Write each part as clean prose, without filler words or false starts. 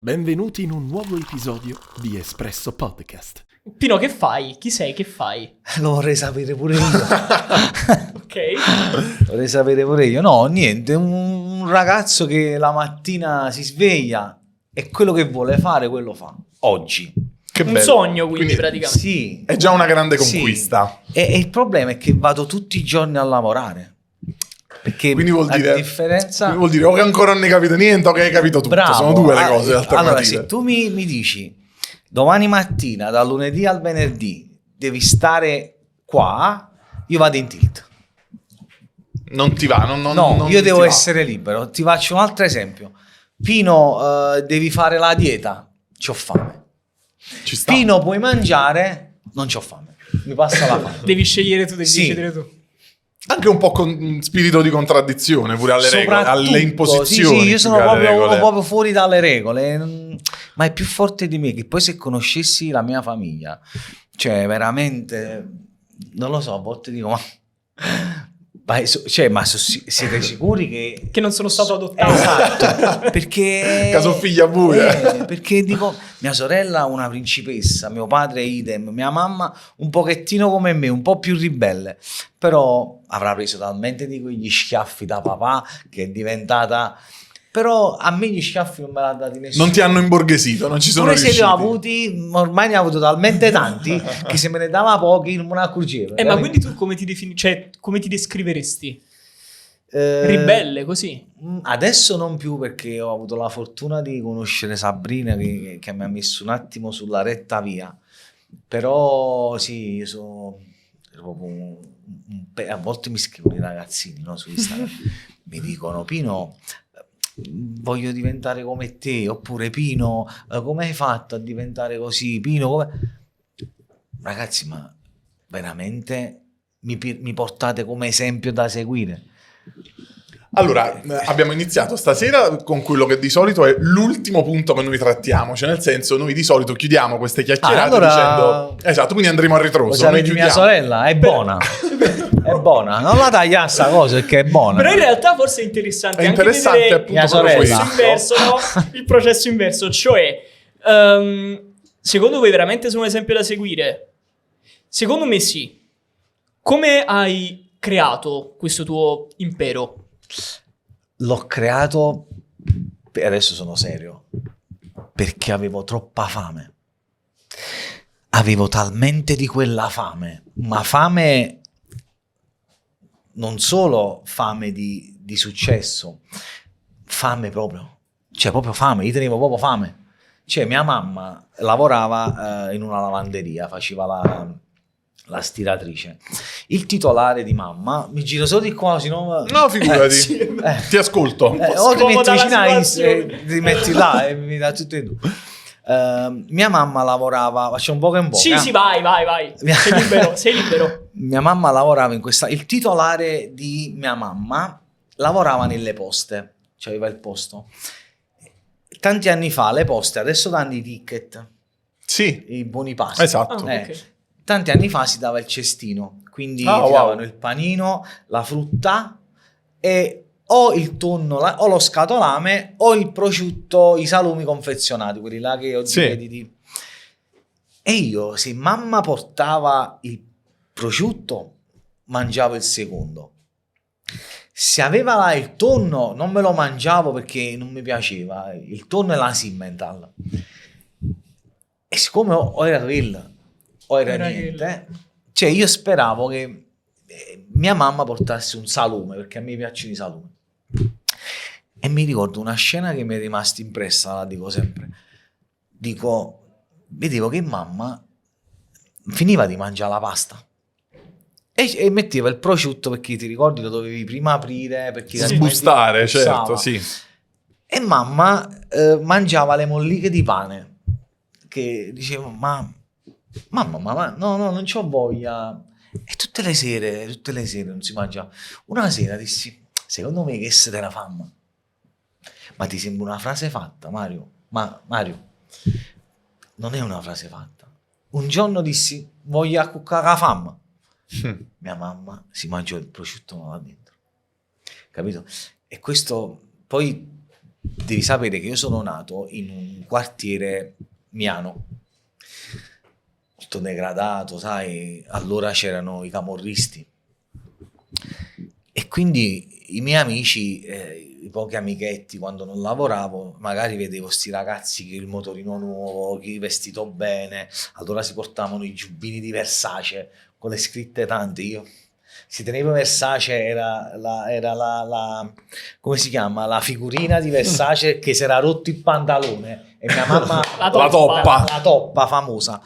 Benvenuti in un nuovo episodio di Espresso Podcast. Pino, che fai? Chi sei? Che fai? Lo vorrei sapere pure io. Ok. Vorrei sapere pure io. No, niente, un ragazzo che la mattina si sveglia e quello che vuole fare, quello fa. Oggi. Che Un bello. sogno, quindi praticamente. Sì. È già una grande Sì. conquista. E il problema è che vado tutti i giorni a lavorare. Perché Quindi vuol a dire, differenza... quindi vuol dire o che ancora non hai capito niente o che hai capito tutto. Bravo. Sono due le cose alternative. Allora, se tu mi dici domani mattina, dal lunedì al venerdì, devi stare qua, io vado in tilt. Non ti va, non Io ti devo va. essere libero. Ti faccio un altro esempio. Pino, devi fare la dieta. C'ho fame. Ci sta. Pino, puoi mangiare? Non c'ho fame. Mi passa la fame. Devi scegliere tu, devi Sì. decidere tu. Anche un po' con spirito di contraddizione pure alle regole, Soprattutto, alle imposizioni. sì, io più sono che alle regole. proprio fuori dalle regole. Ma è più forte di me. Che poi se conoscessi la mia famiglia, cioè veramente, non lo so, a volte dico, siete sicuri Che non sono stato adottato. Esatto, perché Caso figlia pure. perché dico, mia sorella una principessa, mio padre idem, mia mamma un pochettino come me, un po' più ribelle, però avrà preso talmente di quegli schiaffi da papà che è diventata, però a me gli schiaffi non me l'ha dati nessuno. Non ti hanno imborghesito, non ci sono Pure se riusciti. li ho avuti, ormai ne ho avuto talmente tanti che se me ne dava pochi non me ne accorgevo. Ma quindi tu come ti cioè, come ti descriveresti? Ribelle, così? Adesso non più, perché ho avuto la fortuna di conoscere Sabrina che mi ha messo un attimo sulla retta via, però sì, io sono proprio a volte mi scrivono i ragazzini, no, su Instagram, mi dicono: Pino, voglio diventare come te, oppure Pino, come hai fatto a diventare così, Pino, come... Ragazzi, ma veramente mi portate come esempio da seguire? Allora, abbiamo iniziato stasera con quello che di solito è l'ultimo punto che noi trattiamo, cioè nel senso, noi di solito chiudiamo queste chiacchierate allora... dicendo, esatto, quindi andremo a ritroso. Cosa Noi vedi mia chiudiamo. sorella? È buona. È buona. Non la tagliare sta cosa perché è buona. Però in realtà forse è interessante È anche interessante vedere appunto mia proprio sorella. questo. il processo inverso, cioè secondo voi veramente sono un esempio da seguire? Secondo me sì. Come hai creato questo tuo impero? L'ho creato, e adesso sono serio, perché avevo troppa fame. Avevo talmente di quella fame, ma fame non solo fame di successo, fame proprio, cioè proprio fame, io tenevo proprio fame. Cioè mia mamma lavorava in una lavanderia, faceva la stiratrice. Il titolare di mamma, mi giro solo di qua, no, figurati. Ti ascolto. o ti metti Scomoda la vicino a situazione. ti metti là e mi dà tutto e due. Mia mamma lavorava, faccio un po' che un po'. Sì, vai. Sei libero. Mia mamma lavorava in questa... Il titolare di mia mamma lavorava nelle poste, cioè aveva il posto. Tanti anni fa le poste adesso danno i ticket, Sì, i buoni pasto. esatto. Ok. Tanti anni fa si dava il cestino, quindi Ah, ti wow. davano il panino, la frutta e o il tonno o lo scatolame o il prosciutto, i salumi confezionati, quelli là che oggi Sì. vedi E io, se mamma portava il prosciutto, mangiavo il secondo. Se aveva là il tonno, non me lo mangiavo perché non mi piaceva. Il tonno e la Simmental. E siccome o era quello o era niente, cioè io speravo che mia mamma portasse un salume, perché a me piacciono i salumi. E mi ricordo una scena che mi è rimasta impressa, la dico sempre. Vedevo che mamma finiva di mangiare la pasta e metteva il prosciutto, perché ti ricordi lo dovevi prima aprire, perché Sbustare, certo, bussava. sì. E mamma mangiava le molliche di pane, che dicevo: mamma, no, non c'ho voglia. E tutte le sere non si mangiava. Una sera dissi: secondo me che se te la famma. Ma ti sembra una frase fatta, Mario? Ma Mario, non è una frase fatta. Un giorno dissi: voglio accuccare la fama. Mia mamma si mangiò il prosciutto là dentro, capito? E questo poi devi sapere che io sono nato in un quartiere miano, molto degradato, sai, allora c'erano i camorristi. E quindi i miei amici, i pochi amichetti, quando non lavoravo, magari vedevo sti ragazzi che il motorino nuovo, chi vestito bene, allora si portavano i giubbini di Versace con le scritte tante. Io si teneva Versace, era la come si chiama? La figurina di Versace che si era rotto il pantalone e mia mamma La la toppa famosa.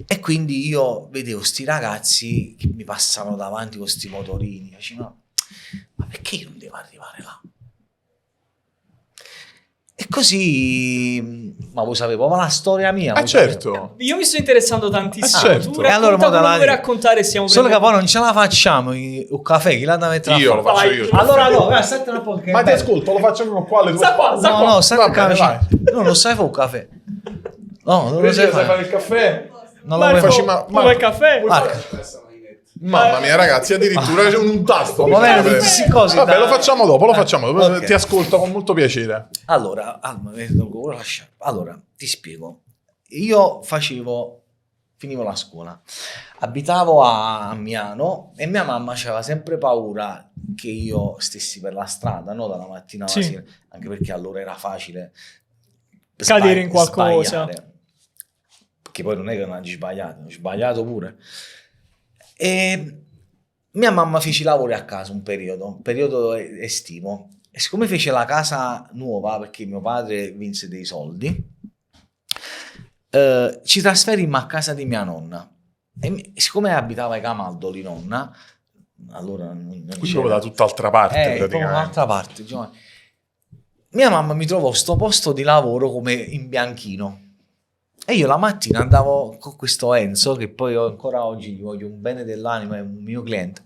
E quindi io vedevo sti ragazzi che mi passavano davanti con sti motorini. Dicevo, ma perché io non devo arrivare là? E così, ma voi sapete proprio la storia mia? Voi certo. Io mi sto interessando tantissimo. certo. Tu E allora, racconta mo quello che vuoi dalla- raccontare e stiamo Solo che prendendo- poi non ce la facciamo un caffè, chi l'ha da mettere Io a lo fare? faccio Vai. io. Allora no, aspetta un po' che Ma ti bello. ascolto, lo facciamo qua alle tue Sta qua, spalle. sta No, qua. no, stai Va a bene, capire. vai. No, non sai fare un caffè. No, non lo Invece sai sai fare fare. il caffè? Non lo Marco, vuoi Facci- fare. vuoi il caffè? Marco. Mamma mia, ragazzi, addirittura c'è un tasto. Ma Vabbè, questi cosi Vabbè, da- lo facciamo dopo, lo facciamo dopo. Ok. Ti ascolto con molto piacere. Allora, allora, ti spiego. Io finivo la scuola, abitavo a Miano e mia mamma aveva sempre paura che io stessi per la strada, no? Dalla mattina alla Sì. sera, anche perché allora era facile Cadere in qualcosa. sbagliare. Perché poi non è che non hai sbagliato, ho sbagliato pure. E mia mamma fece i lavori a casa un periodo estivo. E siccome fece la casa nuova, perché mio padre vinse dei soldi, ci trasferimmo a casa di mia nonna. E siccome abitava ai Camaldoli, nonna, allora non Quindi c'era. proprio da tutt'altra parte, Proprio praticamente. un'altra parte. Giovanni. Mia mamma mi trovò sto posto di lavoro come in bianchino. E io la mattina andavo con questo Enzo, che poi ancora oggi gli voglio un bene dell'anima, è un mio cliente.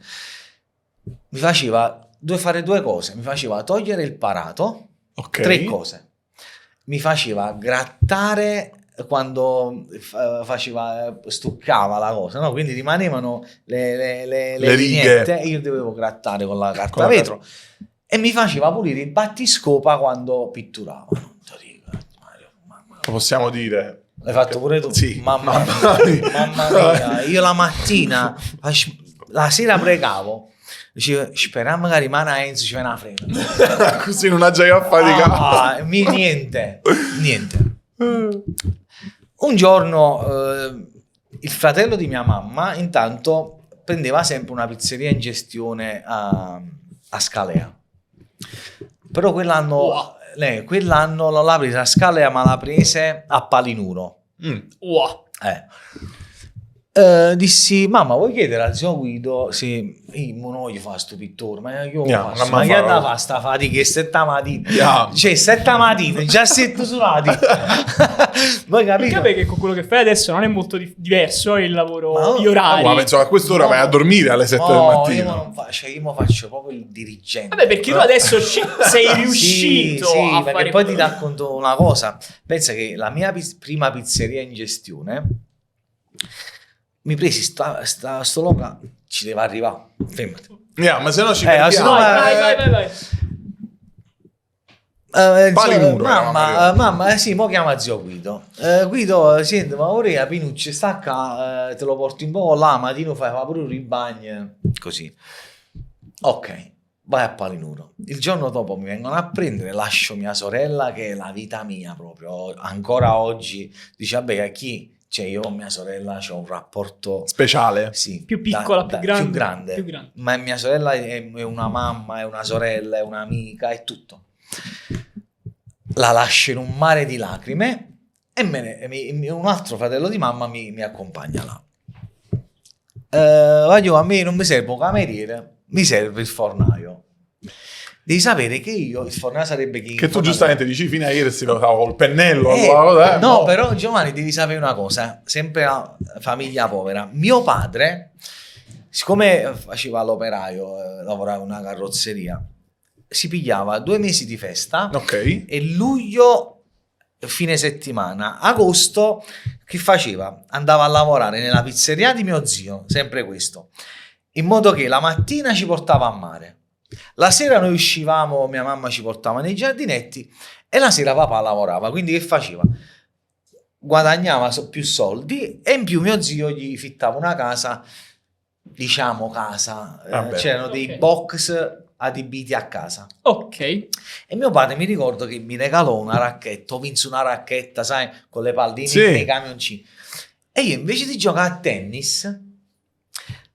Mi faceva fare due cose. Mi faceva togliere il parato, Ok. 3 cose. Mi faceva grattare quando stuccava la cosa, no? Quindi rimanevano le righe. vignette e io dovevo grattare con la carta Con la vetro. E mi faceva pulire il battiscopa quando pitturava. Lo possiamo dire. L'hai fatto pure tu? Sì. Mamma mia. Mamma mia. Io la mattina, la sera pregavo. Dicevo, speriamo magari mana Enzo ci viene una frena. Così non ha già che fatica. Niente. Un giorno il fratello di mia mamma intanto prendeva sempre una pizzeria in gestione a Scalea. Però quell'anno non l'ha presa a Scalea, ma l'ha presa a Palinuro. Wow. Dissi, mamma, vuoi chiedere a zio Guido se io non voglio fare sto pittore, ma io faccio, ma che da fa sta fatica setta mattina, cioè 7 mattine già setto sulati. Voi capite? Perché che con quello che fai adesso non è molto diverso il lavoro, Ma- gli orari. Ma penso che a quest'ora vai a dormire alle 7 del Io mattino. non faccio, io faccio proprio il dirigente. Vabbè, perché tu adesso sei riuscito sì, a perché fare poi quello. ti racconto una cosa. Pensa che la mia prima pizzeria in gestione mi presi sto loca, ci deve arrivare, fermati. Ma se no ci se no- perdiamo. Vai. Palinuro, Mamma, sì, mo chiama zio Guido. Guido, senti, ma ora Pinucci stacca, te lo porto in po' là, mattino fa pure un ribagno, così. Ok, vai a Palinuro. Il giorno dopo mi vengono a prendere, lascio mia sorella che è la vita mia proprio, ancora oggi, dice, vabbè, a chi? Cioè io con mia sorella c'ho un rapporto Speciale. sì, Più piccola, più grande? più grande. Ma mia sorella è una mamma, è una sorella, è un'amica, è tutto. La lascio in un mare di lacrime e un altro fratello di mamma mi accompagna là. A me non mi serve un cameriere, mi serve il fornaio. Devi sapere che io, il fornaio sarebbe chi... Che tu giustamente dici fino a ieri si lo usavo col pennello. no, no. però Giovanni devi sapere una cosa, sempre a famiglia povera. Mio padre, siccome faceva l'operaio, lavorava in una carrozzeria, si pigliava 2 mesi di festa Ok. e luglio fine settimana, agosto che faceva? Andava a lavorare nella pizzeria di mio zio, sempre questo, in modo che la mattina ci portava a mare, La sera noi uscivamo, mia mamma ci portava nei giardinetti e la sera papà lavorava, quindi che faceva? Guadagnava più soldi e in più mio zio gli fittava una casa, diciamo casa, c'erano dei box adibiti a casa. Ok. E mio padre mi ricordo che mi regalò una racchetta, ho vinto una racchetta, sai, con le palline nei camioncini. E io invece di giocare a tennis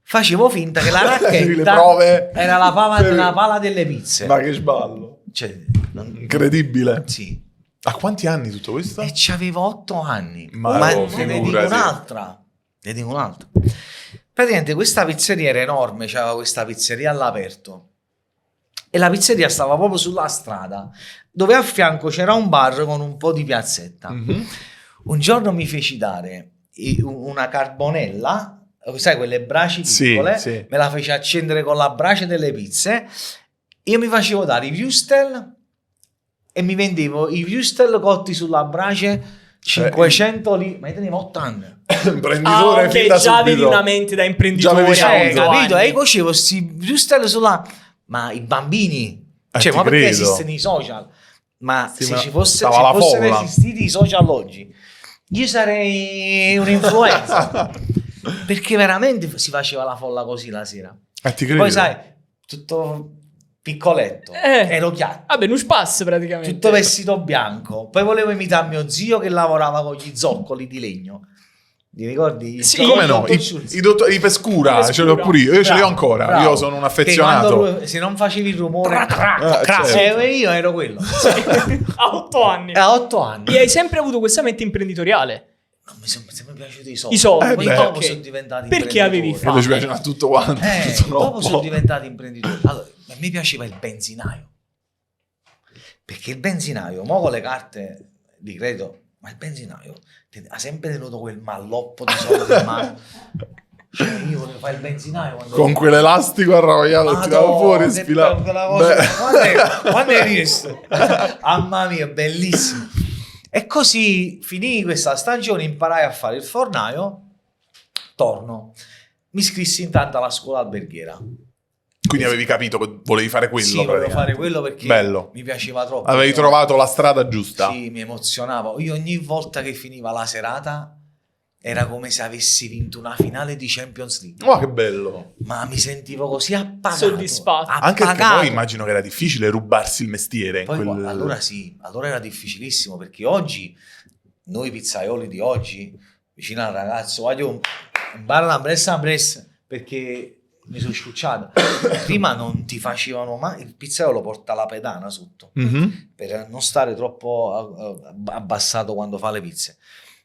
facevo finta che la racchetta era la pala delle pizze. Ma che sballo. Cioè, incredibile. Sì. A quanti anni tutto questo? E c'avevo 8 anni. Ma ne dico un'altra. Praticamente questa pizzeria era enorme, c'era questa pizzeria all'aperto. E la pizzeria stava proprio sulla strada, dove a fianco c'era un bar con un po' di piazzetta. Mm-hmm. Un giorno mi feci dare una carbonella, sai, quelle braci piccole, sì. me la feci accendere con la brace delle pizze. Io mi facevo dare i würstel e mi vendevo i würstel cotti sulla brace 500 lì, ma io tenevo 8 anni. Imprenditore fin da già avevi subito. una mente da imprenditore. Capito? E facevo questi würstel sulla... Ma i bambini, cioè, ma perché esistono i social? Ma sì, se ma ci fosse, se fossero esistiti i social oggi, io sarei un influencer. Perché veramente si faceva la folla così la sera. Ti credo. Poi sai, tutto piccoletto, ero chiaro. Vabbè, non spass praticamente. Tutto vestito bianco. Poi volevo imitare mio zio che lavorava con gli zoccoli di legno. Ti ricordi? Sì, come no? I Pescura, ce li ho pure io. Ce li ho ancora. Bravo. Io sono un affezionato. Se non facevi il rumore, certo. Io ero quello. A 8 anni. A 8 anni. E hai sempre avuto questa mente imprenditoriale? Non mi sono sempre piaciuti i soldi. I soldi. Poi dopo sono diventati perché avevi fame? Ci piacciono a tutto quanto. Dopo sono diventati imprenditori. Allora, a me piaceva il benzinaio. Perché il benzinaio, mo con le carte di credito, ma il benzinaio ha sempre tenuto quel malloppo di soldi in mano. Cioè, io volevo fare il benzinaio con quell'elastico arrabbiato e tiravo fuori sfilato. Quando hai visto? Mamma mia, bellissimo. E così finì questa stagione, imparai a fare il fornaio, torno, mi iscrissi intanto alla scuola alberghiera. Quindi avevi capito che volevi fare quello? Sì, volevo fare quello perché mi piaceva troppo. Avevi trovato la strada giusta? Sì, mi emozionavo. Io ogni volta che finiva la serata era come se avessi vinto una finale di Champions League. Oh, che bello! Ma mi sentivo così appagato. Soddisfatto. Anche perché poi immagino che era difficile rubarsi il mestiere. Poi, allora era difficilissimo, perché oggi, noi pizzaioli di oggi, vicino al ragazzo, voglio un bar alla bressa, perché mi sono sciucciato. Prima non ti facevano mai, il pizzaiolo porta la pedana sotto, per non stare troppo abbassato quando fa le pizze.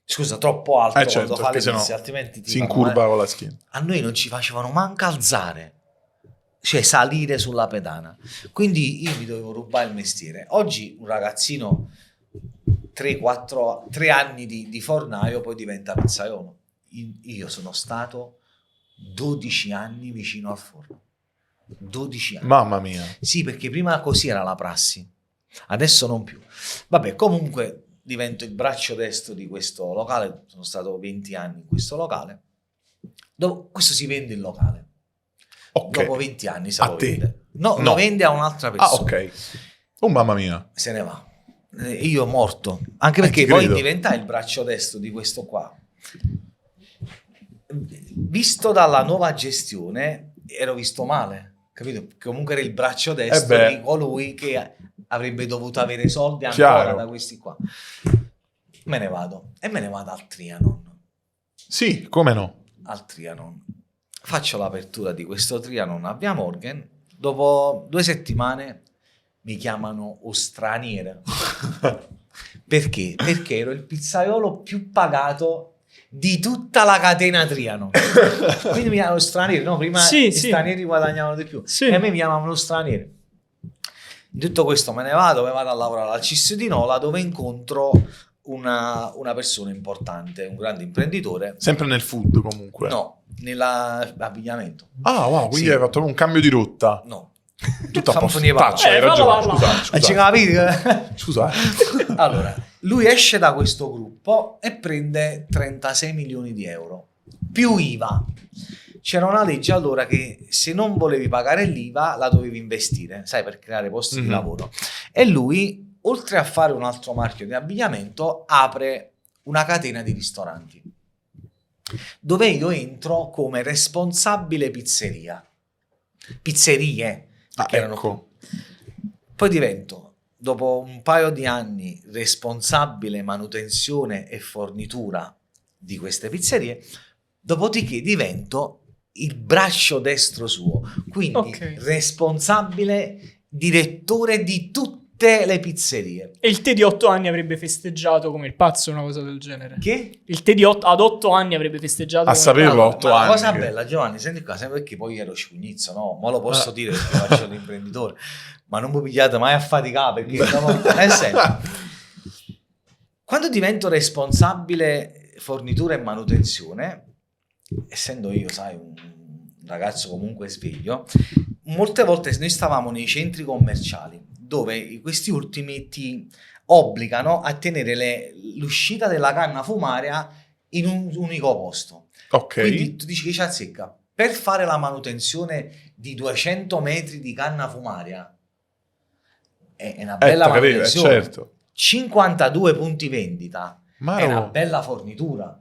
Scusa, troppo alto quando fa le pizze, altrimenti si incurva con la schiena. A noi non ci facevano manca alzare, cioè salire sulla pedana. Quindi io mi dovevo rubare il mestiere. Oggi un ragazzino 3 anni di fornaio poi diventa pizzaiolo. Io sono stato 12 anni vicino al forno. 12 anni. Mamma mia. Sì, perché prima così era la prassi, adesso non più. Vabbè, comunque divento il braccio destro di questo locale. Sono stato 20 anni in questo locale. Questo si vende il locale. Okay. Dopo 20 anni se lo te? vende. No, lo vende a un'altra persona. Ok. Oh mamma mia. Se ne va. Io morto. Anche perché poi diventai il braccio destro di questo qua. Visto dalla nuova gestione ero visto male, capito? Comunque era il braccio destro di colui che avrebbe dovuto avere soldi ancora da questi qua. Me ne vado al Trianon. Sì, come no? Al Trianon. Faccio l'apertura di questo Trianon a Via Morgan. Dopo 2 settimane mi chiamano straniero. Perché? Perché ero il pizzaiolo più pagato di tutta la catena Trianon. Quindi mi chiamano straniero, no? Prima gli stranieri guadagnavano di più. Sì. E a me mi chiamavano straniero. In tutto questo me ne vado a lavorare al CIS di Nola, dove incontro una persona importante, un grande imprenditore. Sempre nel food comunque? No, nell'abbigliamento. Ah, wow, quindi hai fatto un cambio di rotta. No. Tutto a posto. Hai ragione. Scusa. Allora, lui esce da questo gruppo e prende 36 milioni di euro più IVA. c'era una legge allora che se non volevi pagare l'IVA la dovevi investire, sai, per creare posti di lavoro. E lui, oltre a fare un altro marchio di abbigliamento, apre una catena di ristoranti dove io entro come responsabile pizzerie, perché erano ecco. poi divento, dopo un paio di anni, responsabile manutenzione e fornitura di queste pizzerie, dopodiché divento il braccio destro suo, quindi responsabile direttore di tutte le pizzerie. E il te di 8 anni avrebbe festeggiato come il pazzo una cosa del genere. Che? Il te ad 8 anni avrebbe festeggiato A come saperlo, il pazzo. 8 Ma la anni. cosa che- bella, Giovanni, senti qua, sempre perché poi ero scugnizzo, no? Ma lo posso dire perché faccio l'imprenditore, ma non mi pigliate mai a faticare perché nel senso, quando divento responsabile fornitura e manutenzione, essendo io, sai, un ragazzo comunque sveglio, molte volte noi stavamo nei centri commerciali dove questi ultimi ti obbligano a tenere l'uscita della canna fumaria in un unico posto. Ok. Quindi tu dici che ci azzecca. Per fare la manutenzione di 200 metri di canna fumaria è una bella manutenzione. certo. 52 punti vendita Ma è una no. bella fornitura.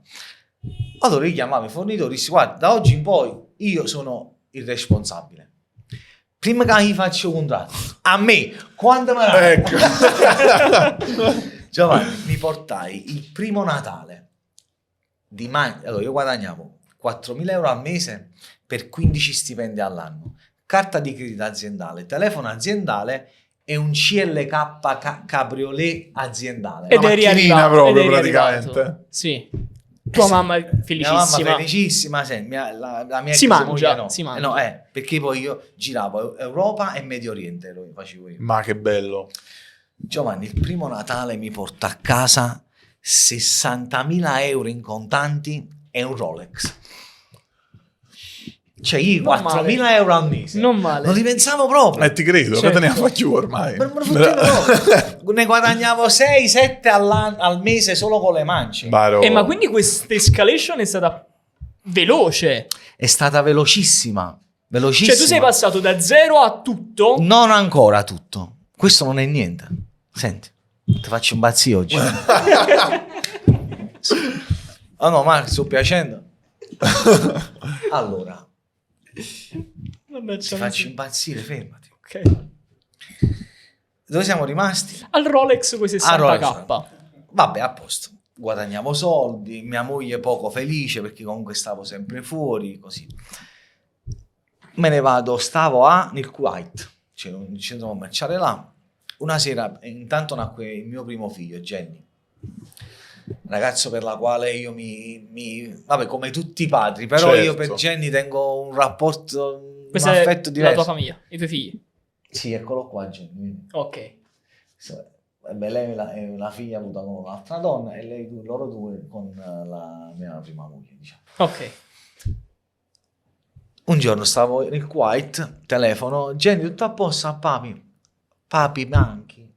Allora io chiamavo i fornitori e dissi: guarda, da oggi in poi io sono il responsabile. Prima che gli faccio un contratto, a me, quando me la... Ecco. Giovanni, mi portai il primo Natale di allora io guadagnavo 4.000 euro al mese per 15 stipendi all'anno, carta di credito aziendale, telefono aziendale e un CLK cabriolet aziendale. Ed Una eri macchinina arrivato. proprio, ed eri praticamente. arrivato. Sì. Tua mamma è Mia mamma felicissima. felicissima, la mia Si ex mangia, moglie no. si mangia. No, perché poi io giravo Europa e Medio Oriente, lo facevo io. Ma che bello. Giovanni, il primo Natale mi porta a casa 60.000 euro in contanti e un Rolex. Cioè io Non 4.000 male. euro al mese. Non male. Non li pensavo proprio. Ti credo, Certo. che te ne fa più ormai. Me lo fottevo proprio. Ne guadagnavo 6-7 al mese solo con le mance. Baro. Ma quindi questa escalation è stata veloce. È stata velocissima. Velocissima. Cioè tu sei passato da 0 a tutto. Non ancora tutto. Questo non è niente. Senti, ti faccio un bazzio oggi. Oh no, Marco, sto piacendo. Allora, ti faccio impazzire, fermati. Ok. Dove siamo rimasti? Al Rolex con i Ah, 60k. Vabbè, a posto. Guadagnavo soldi, mia moglie poco felice perché comunque stavo sempre fuori, così. Me ne vado, stavo nel Kuwait, c'è un centro commerciale là. Una sera, intanto nacque il mio primo figlio, Jenny. Ragazzo per la quale io vabbè, come tutti i padri, però Certo. io per Jenny tengo un rapporto, un Questa affetto è diverso. la tua famiglia, i tuoi figli. Sì, eccolo qua, Jenny. Ok. Beh, lei è una figlia avuta con un'altra donna e loro due con la mia prima moglie, diciamo. Ok. Un giorno stavo nel Kuwait, telefono, Jenny, tutto a posto, papi manchi.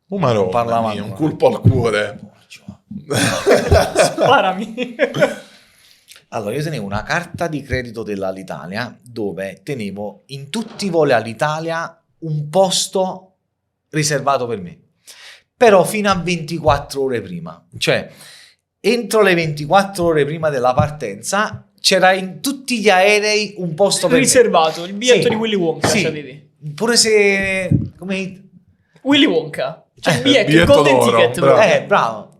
Maronna parlava mia, un ancora. colpo al cuore. Sparami. Allora, io tenevo una carta di credito dell'Alitalia dove tenevo in tutti i voli all'Italia un posto riservato per me, però fino a 24 ore prima, cioè entro le 24 ore prima della partenza c'era in tutti gli aerei un posto per Riservato, il biglietto Sì. di Willy Wonka. Sì. C'avevi. Pure se come Willy Wonka. Cioè il Il biglietto, il biglietto golden d'oro, ticket. bravo. proprio. bravo.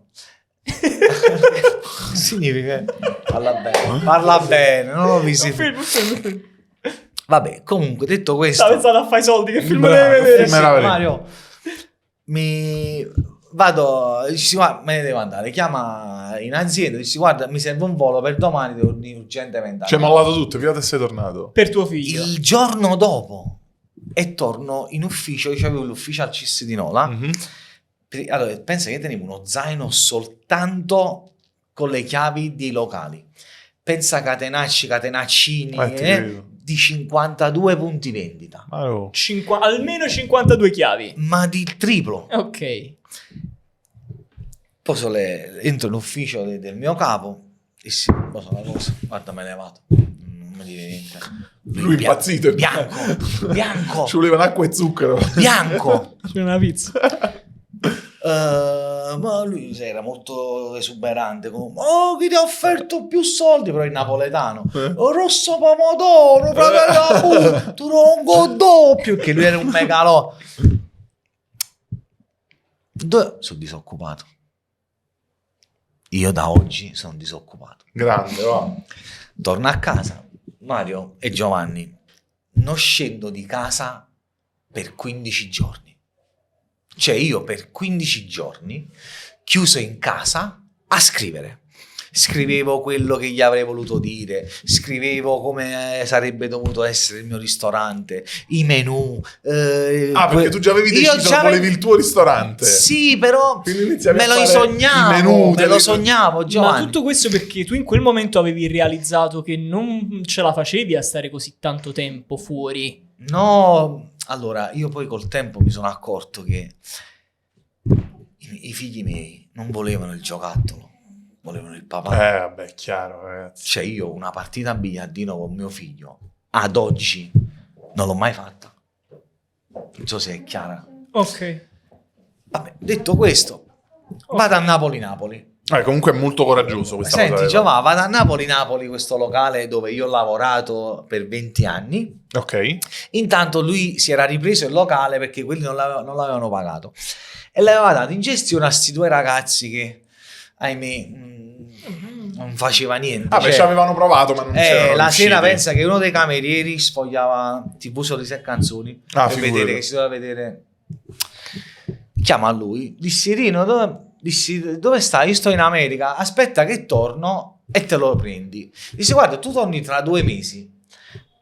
Significa parla bene, non l'ho visto. Un film. Vabbè, comunque detto questo, Stavo pensando a fare i soldi, che film Bravo, devi vedere? film era vero. Mario, mi vado, dici, guarda, me ne devo andare, chiama in azienda, dici guarda mi serve un volo per domani, devo urgentemente Ci hai andare. mollato tutto, fino adesso sei tornato. Per tuo figlio. Il giorno dopo e torno in ufficio, io avevo l'ufficio al CIS di Nola. Mhm. Allora, pensa che tenevo uno zaino soltanto con le chiavi dei locali. Pensa catenaccini Ti credo. di 52 punti vendita, Maro. Almeno 52 chiavi. ma di triplo. Ok. Poi entro in ufficio del mio capo, dissi, cosa, guarda me ne vado, non non mi dire niente. Lui impazzito. Bianco. Ci volevano acqua e zucchero. Bianco. C'è una pizza. Ma lui era molto esuberante, oh, chi ti ha offerto più soldi, però in napoletano, oh, rosso pomodoro, tu non go doppio, che lui era un megalo. Sono disoccupato, io da oggi sono disoccupato, Grande, va. torno a casa, Mario e Giovanni, non scendo di casa per 15 giorni. Cioè io per 15 giorni chiuso in casa a scrivere. Scrivevo quello che gli avrei voluto dire, scrivevo come sarebbe dovuto essere il mio ristorante, i menù. Perché tu già avevi deciso che volevi il tuo ristorante. Sì, però me lo sognavo, i menù, me lo sognavo, Giovanni. Ma tutto questo perché tu in quel momento avevi realizzato che non ce la facevi a stare così tanto tempo fuori. No, allora io poi col tempo mi sono accorto che i figli miei non volevano il giocattolo, volevano il papà. Vabbè, chiaro, ragazzi. Cioè io una partita a biliardino con mio figlio ad oggi non l'ho mai fatta. Non so se è chiara. Ok. Vabbè, detto questo, vado a Napoli. Comunque è molto coraggioso questa Senti, cosa. Giovanni, vado a Napoli, questo locale dove io ho lavorato per 20 anni. Ok. Intanto lui si era ripreso il locale perché quelli non l'avevano pagato e l'aveva dato in gestione a sti due ragazzi che, ahimè, non faceva niente. Beh, ci avevano provato, ma non c'erano la riusciti. sera pensa che uno dei camerieri sfogliava TV Sorrisi e Canzoni per figurati. vedere che si doveva vedere. Chiama a lui, dissi Rino, dove stai? Io sto in America, aspetta che torno e te lo prendi. Dice guarda, tu torni tra 2 mesi,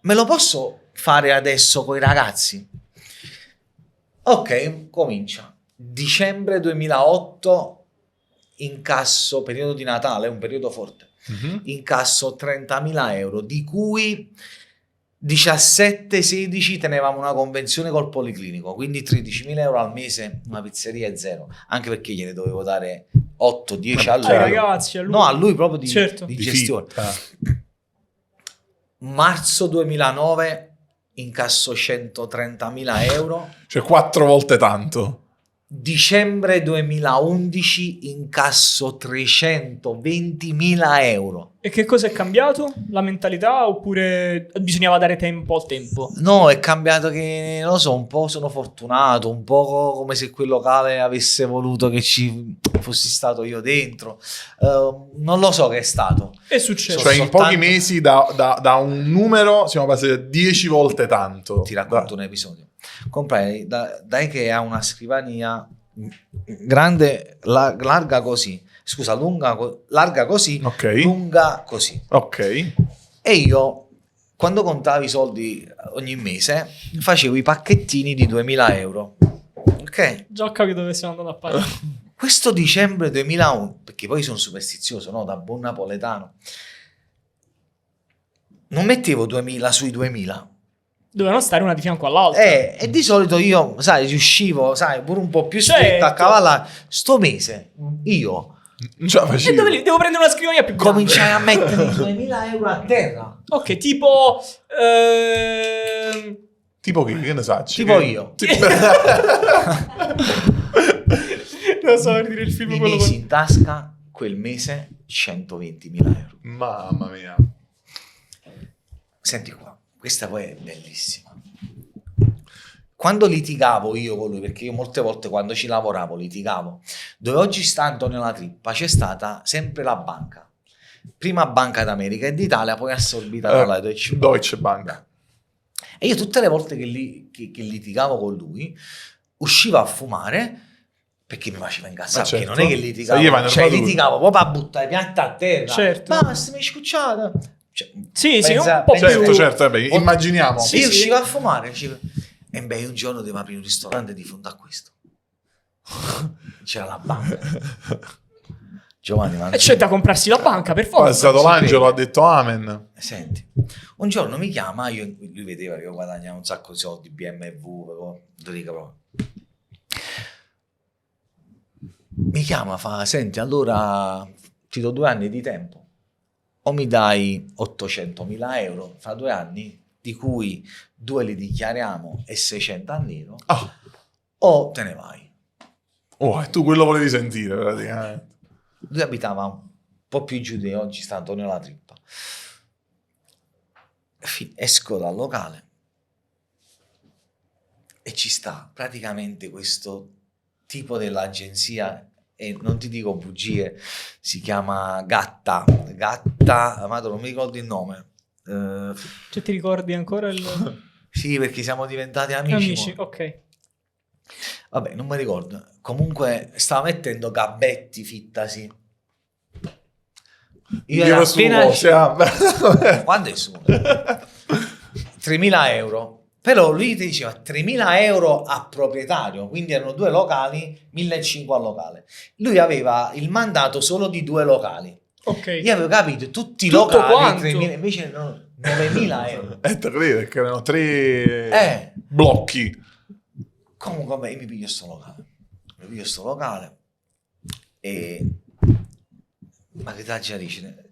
me lo posso fare adesso con i ragazzi? Ok, comincia. Dicembre 2008, incasso, periodo di Natale, un periodo forte, incasso 30.000 euro, di cui 17-16 tenevamo una convenzione col Policlinico, quindi 13.000 euro al mese, una pizzeria è zero, anche perché gliene dovevo dare 8-10 a lui. Ai ragazzi, a lui. No, a lui proprio di Certo. gestione. Marzo 2009 incasso 130.000 euro. Cioè 4 volte tanto. Dicembre 2011 incasso 320.000 euro. E che cosa è cambiato? La mentalità oppure bisognava dare tempo al tempo? No, è cambiato che, non lo so, un po' sono fortunato, un po' come se quel locale avesse voluto che ci fossi stato io dentro. Non lo so che è stato. È successo. Cioè in soltanto- pochi mesi da un numero siamo passati a 10 volte tanto. Ti racconto un episodio. Comprai dai che ha una scrivania grande, larga così. Scusa, larga così, Ok. lunga così. Ok. E io, quando contavo i soldi ogni mese, facevo i pacchettini di 2.000 euro. Ok? Già ho capito dove stiamo andando a parlare. Questo dicembre 2001, perché poi sono superstizioso, no? Da buon napoletano, non mettevo 2.000 sui 2.000. Dovevano stare una di fianco all'altra. E di solito io, sai, riuscivo, sai, pure un po' più stretto Certo. a cavallare. Sto mese io Non ce la E facevi. devo prendere una scrivania più grande. cominciai a mettere 2.000 euro a terra. Ok, tipo... Tipo che ne sai? Tipo io. non so per dire il film Mi quello misi in tasca quel mese 120.000 euro. Mamma mia. Senti qua, questa poi è bellissima. Quando litigavo io con lui, perché io molte volte quando ci lavoravo litigavo, dove oggi sta Antonio La Trippa, c'è stata sempre la banca. Prima Banca d'America e d'Italia, poi assorbita dalla Deutsche Bank. Deutsche Bank. E io tutte le volte che litigavo con lui, uscivo a fumare perché mi faceva incazzare, certo. perché non è che litigavo, Sai, io vai cioè nervato litigavo proprio a buttare pianta a terra. Certo. Basta, mi hai scucciata. Cioè, Sì, sì, pensa- un po' pensa- Certo, più... certo, vabbè, immaginiamo. Sì, io uscivo a fumare. E beh, un giorno devo aprire un ristorante di fronte a questo. C'era la banca. Giovanni, ma E c'è da comprarsi la banca, per Poi è forza. stato ci l'angelo, credi. ha detto amen. Senti, un giorno mi chiama, lui vedeva che io guadagnavo un sacco di soldi, BMW, mi chiama, fa, senti, allora ti do 2 anni di tempo. o mi dai 800.000 euro fra 2 anni, di cui 2 li dichiariamo e 600 a nero, o te ne vai. Oh, e tu quello volevi sentire praticamente. Lui abitava un po' più giù di oggi, sta Antonio La Trippa. Esco dal locale e ci sta praticamente questo tipo dell'agenzia, e non ti dico bugie, si chiama Gatta, amato, non mi ricordo il nome. Cioè, ti ricordi ancora il... Sì, perché siamo diventati amici. Ok. Vabbè, non mi ricordo. Comunque stava mettendo Gabbetti, fittasi. Io ero appena... Quando è su? 3.000 euro. Però lui ti diceva 3.000 euro a proprietario, quindi erano 2 locali, 1.500 al locale. Lui aveva il mandato solo di 2 locali. Ok. Io avevo capito tutti i Tutto locali, quanto? 3.000, invece no, 9.000 euro. Te credo, perché erano 3 blocchi. Comunque vabbè, io mi piglio sto locale e ma che da già dice,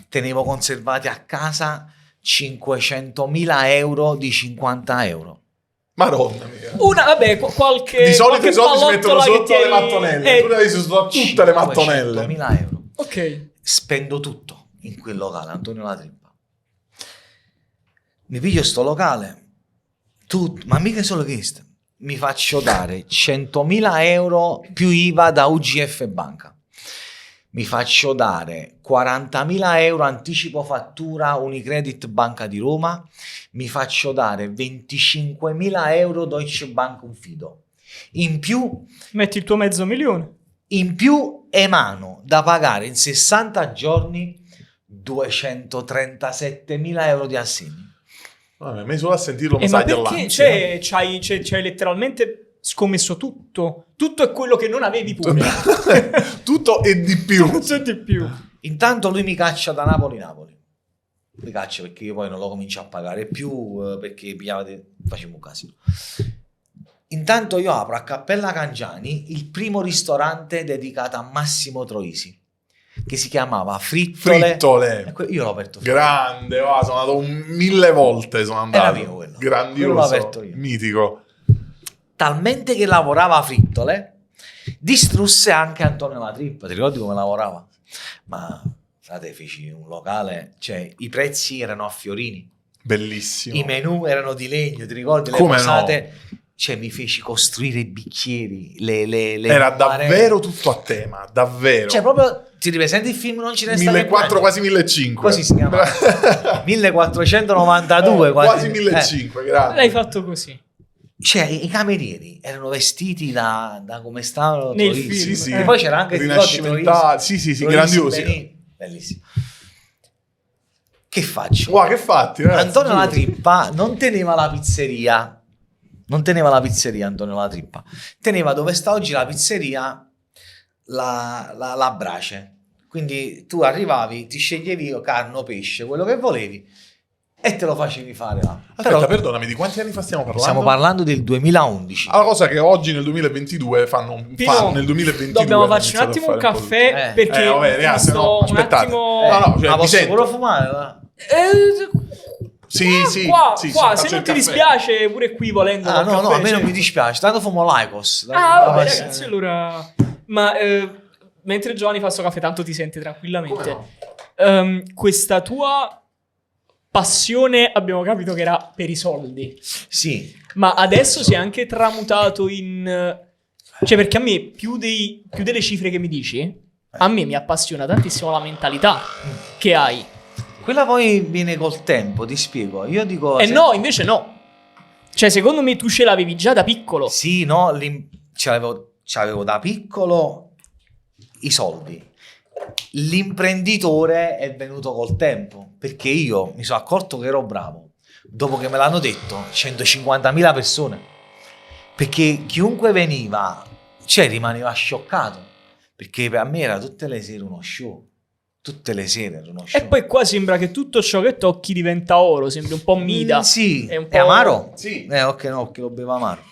tenevo conservati a casa 500.000 euro di 50 euro. Madonna mia. Vabbè, qualche... Di solito i soldi si mettono pallottola sotto che le mattonelle. Tu ne hai sotto tutte le mattonelle. 500.000 euro. Ok. Spendo tutto in quel locale, Antonio La Trippa. Mi piglio sto locale, ma mica solo questo. Mi faccio dare 100.000 euro più IVA da UGF Banca. Mi faccio dare 40.000 euro anticipo fattura Unicredit Banca di Roma. Mi faccio dare 25.000 euro Deutsche Bank Confido. In più... Metti il tuo $500.000. In più emano da pagare in 60 giorni 237.000 euro di assegni. Vabbè, mi solo a sentirlo mi Ma sa di perché all'ansia. c'hai letteralmente scommesso tutto? Tutto è quello che non avevi pure. Tutto e di più. Tutto e di più. Intanto lui mi caccia da Napoli. Mi caccia perché io poi non lo comincio a pagare più, perché facevo un casino. Intanto io apro a Cappella Cangiani il primo ristorante dedicato a Massimo Troisi, che si chiamava Frittole. Io l'ho aperto. Grande, sono andato 1000 volte, sono andato. Era mio quello. Grandioso. Quello l'ho aperto io. Mitico. Talmente che lavorava a Frittole, distrusse anche Antonio La Trippa. Ti ricordi come lavorava? Ma frate, feci un locale, cioè i prezzi erano a fiorini, Bellissimo. i menù erano di legno, ti ricordi? Le Come posate? No? Cioè mi feci costruire i bicchieri, le era davvero tutto a tema, davvero. Cioè proprio, ti ripresenti il film Non ci resta 1.400, quasi 1.500. Così si chiama. 1492, quasi 1.500, grande. L'hai fatto così. Cioè i camerieri erano vestiti da come stavano nel Troisi. film. Sì. E poi c'era anche rinascimentale. Sì, Troisi, grandiosi. Benini. Bellissimo. Che faccio? Wow, che fatti? Antonio La Trippa non teneva la pizzeria. Antonio La Trippa. Teneva dove sta oggi la pizzeria la brace. Quindi tu arrivavi, ti sceglievi carne o pesce, quello che volevi, e te lo facevi fare là. Aspetta, perdonami, di quanti anni fa stiamo parlando? Stiamo parlando del 2011. La cosa che oggi nel 2022 fanno nel 2022 dobbiamo farci un attimo un caffè perché vabbè, ragazzi, no, aspettate. Cioè, ma posso pure fumare? Sì, qua, se non ti dispiace pure qui volendo. No, a me non mi dispiace, tanto fumo Lycos. Vabbè, ragazzi, allora... Ma mentre Giovanni fa sto caffè, tanto ti sente tranquillamente. Questa tua passione abbiamo capito che era per i soldi. Sì. Ma adesso si è anche tramutato in... Cioè, perché a me, più delle cifre che mi dici, a me mi appassiona tantissimo la mentalità che hai. Quella poi viene col tempo, ti spiego. Io dico... No, invece no. Cioè, secondo me tu ce l'avevi già da piccolo. Sì, no, c'avevo da piccolo i soldi. L'imprenditore è venuto col tempo, perché io mi sono accorto che ero bravo. Dopo che me l'hanno detto 150.000 persone. Perché chiunque veniva, cioè rimaneva scioccato. Perché per me era tutte le sere uno show. Tutte le sere era uno show. E poi qua sembra che tutto ciò che tocchi diventa oro, sembra un po' Mida. Sì, è un po' amaro? Sì. Ok, no, che lo bevo amaro.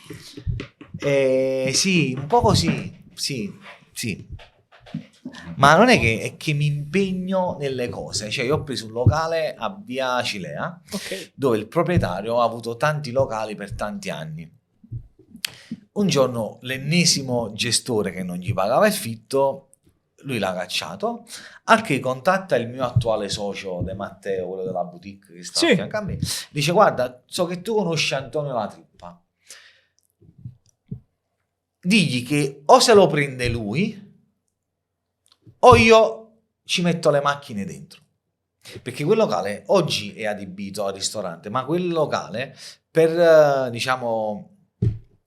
Sì, un po' così. Sì. Ma non è che mi impegno nelle cose. Cioè, io ho preso un locale a Via Cilea, Ok. dove il proprietario ha avuto tanti locali per tanti anni. Un giorno l'ennesimo gestore che non gli pagava il fitto, lui l'ha cacciato, al che contatta il mio attuale socio De Matteo, quello della boutique che sta Sì. a fianco a me, dice: guarda, so che tu conosci Antonio La Trippa, digli che o se lo prende lui o io ci metto le macchine dentro, perché quel locale oggi è adibito al ristorante, ma quel locale per diciamo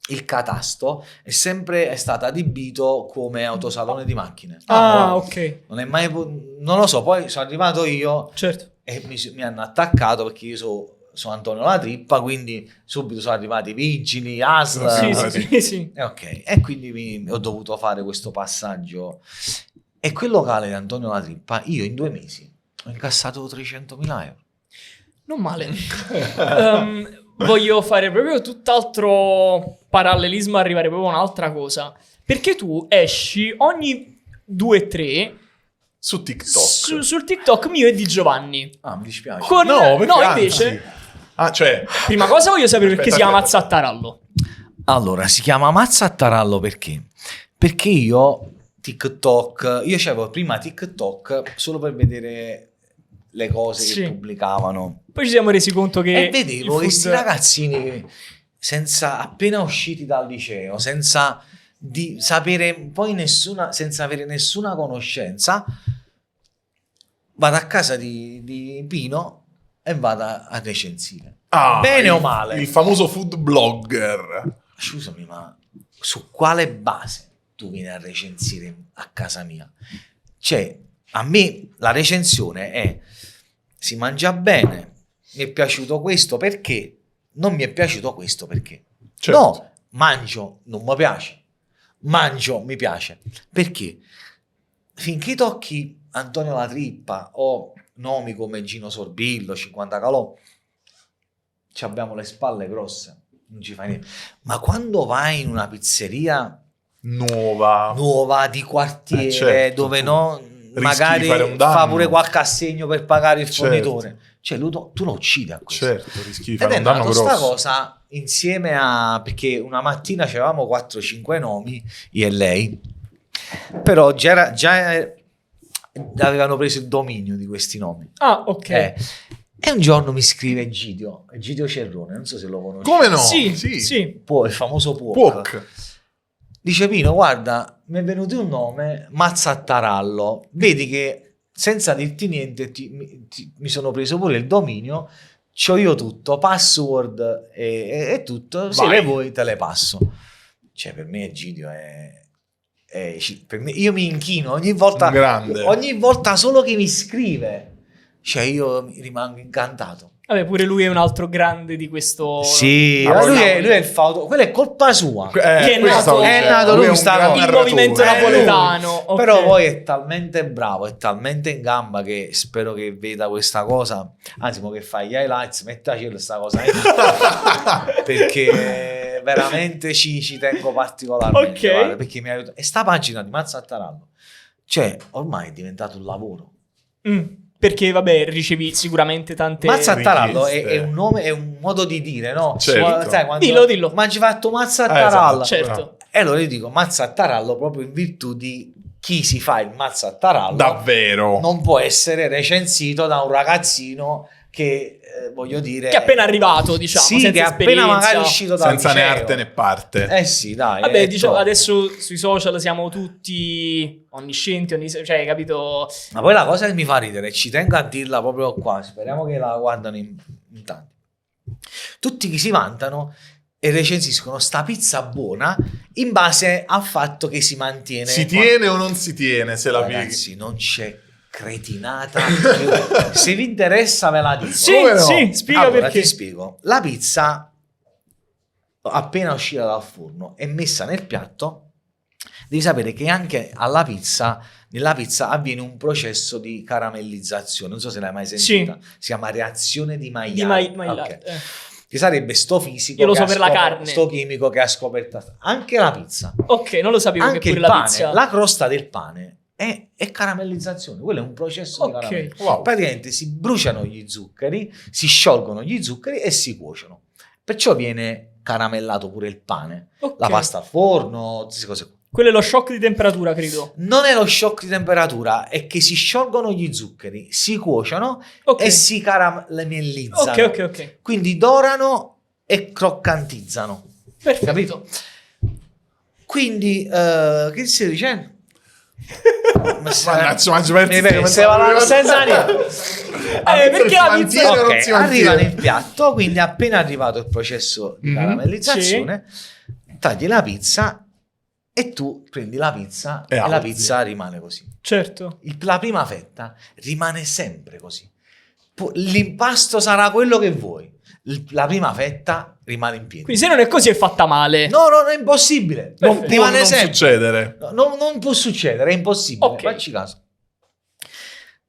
il catasto è stato adibito come autosalone di macchine. Ah, ok. Non è mai non lo so, poi sono arrivato io Certo. e mi hanno attaccato perché io sono Antonio La Trippa, quindi subito sono arrivati i vigili, ASL. Sì. Ok, e quindi ho dovuto fare questo passaggio. E quel locale di Antonio La Trippa, io in 2 mesi ho incassato 300.000 euro. Non male. Voglio fare proprio tutt'altro parallelismo, arrivare proprio a un'altra cosa. Perché tu esci ogni 2-3 Su TikTok. sul TikTok mio e di Giovanni. Ah, mi dispiace. Con... No, perché invece... anzi. Ah, cioè... Prima cosa voglio sapere perché si chiama Aspetta. Mazzattarallo. Allora, si chiama Mazzattarallo perché? Perché io c'avevo prima TikTok solo per vedere le cose Sì. che pubblicavano. Poi ci siamo resi conto che E vedevo questi ragazzini senza appena usciti dal liceo, senza di sapere poi senza avere nessuna conoscenza, vado a casa di Pino e vado a recensire. Ah, Bene o male? Il famoso food blogger. Scusami, ma su quale base tu vieni a recensire a casa mia? Cioè, a me la recensione è: si mangia bene, mi è piaciuto questo perché, non mi è piaciuto questo perché. Certo. No, mangio, non mi piace. Mangio, mi piace. Perché? Finché tocchi Antonio La Trippa o nomi come Gino Sorbillo, 50 Calò, ci abbiamo le spalle grosse, non ci fa niente. Ma quando vai in una pizzeria nuova di quartiere, certo, dove tu no, rischi magari di fare un danno. fa pure qualche assegno per pagare il Certo. fornitore, cioè tu lo uccidi a questo. Certo, rischi di Ed fare è un danno nato sta grosso. cosa insieme a, perché una mattina avevamo 4-5 nomi, io e lei, però già avevano preso il dominio di questi nomi. Ah, ok. E un giorno mi scrive Egidio Cerrone, non so se lo conosci. Come no? Sì. Il famoso Puoc. Puoc. Dice: Pino, guarda, mi è venuto un nome, Mazzattarallo, vedi che senza dirti niente mi sono preso pure il dominio, c'ho io tutto, password e tutto, se Vai. le vuoi te le passo. Cioè, per me Egidio per me, io mi inchino ogni volta, solo che mi scrive, cioè io mi rimango incantato. Vabbè, pure lui è un altro grande di questo... Sì, Ah, lui no. è il fauto, quello è colpa sua. Che è questo nato- è nato lui, è un sta gran cosa. Il narratore. movimento napoletano. ok. Però poi è talmente bravo, è talmente in gamba che spero che veda questa cosa. Anzi, mo che fa gli highlights, mettaci questa cosa perché veramente ci tengo particolarmente. Ok. Guarda, perché mi aiuta. E sta pagina di Mazzattarallo, cioè, ormai è diventato un lavoro. Perché, vabbè, ricevi sicuramente tante... Mazzattarallo è richieste. un nome, è un modo di dire, no? Certo. Sai, quando Dillo. ma ci fatto Mazzattarallo. Esatto. Certo. E allora io dico Mazzattarallo proprio in virtù di chi si fa il Mazzattarallo. Davvero. Non può essere recensito da un ragazzino che, voglio dire... Che è appena arrivato, diciamo, Sì, senza che è appena esperienza. magari uscito dal Senza né liceo. arte né parte. Eh sì, dai. Vabbè, è diciamo, troppo. adesso sui social siamo tutti onniscienti, cioè, capito? Ma poi la cosa che mi fa ridere, ci tengo a dirla proprio qua, speriamo che la guardano in tanti. Tutti che si vantano e recensiscono sta pizza buona in base al fatto che si mantiene. Si tiene o non si tiene se la pieghi? Ragazzi, non c'è cretinata. Se vi interessa ve la dico. Sì, Come no? sì, spiega Allora, perché. ti spiego. La pizza appena uscita dal forno e messa nel piatto, devi sapere che anche nella pizza avviene un processo di caramellizzazione. Non so se l'hai mai sentita. Si chiama reazione di Maillard. Di Maillard, Ok. Che sarebbe sto fisico, Io lo che so ha per la carne. sto chimico che ha scoperto anche la pizza, Ok, non lo sapevo anche che pure il la pane, pizza... la crosta del pane è caramellizzazione, quello è un processo di Ok. caramello. Wow. Praticamente si bruciano gli zuccheri, si sciolgono gli zuccheri e si cuociono. Perciò viene caramellato pure il pane, Ok. la pasta al forno, tutte queste cose qua. Quello è lo shock di temperatura, credo. Non è lo shock di temperatura, è che si sciolgono gli zuccheri, si cuociono Ok. e si caramellizzano. Ok. Quindi dorano e croccantizzano. Perfetto. Capito? Quindi, che stai dicendo? Mannaggia, ma Stava la senza niente. Perché la pizza... Ok, non si mantiene. arriva nel piatto, quindi appena arrivato il processo di Mhm. caramellizzazione, tagli la pizza e tu prendi la pizza E e la alzi. pizza rimane così. Certo. La prima fetta rimane sempre così. L'impasto sarà quello che vuoi. La prima fetta rimane in piedi. Quindi se non è così è fatta male. No, è impossibile. Non Perfetto. può Rimane non sempre. succedere. Non può succedere, è impossibile. Ok. Facci caso.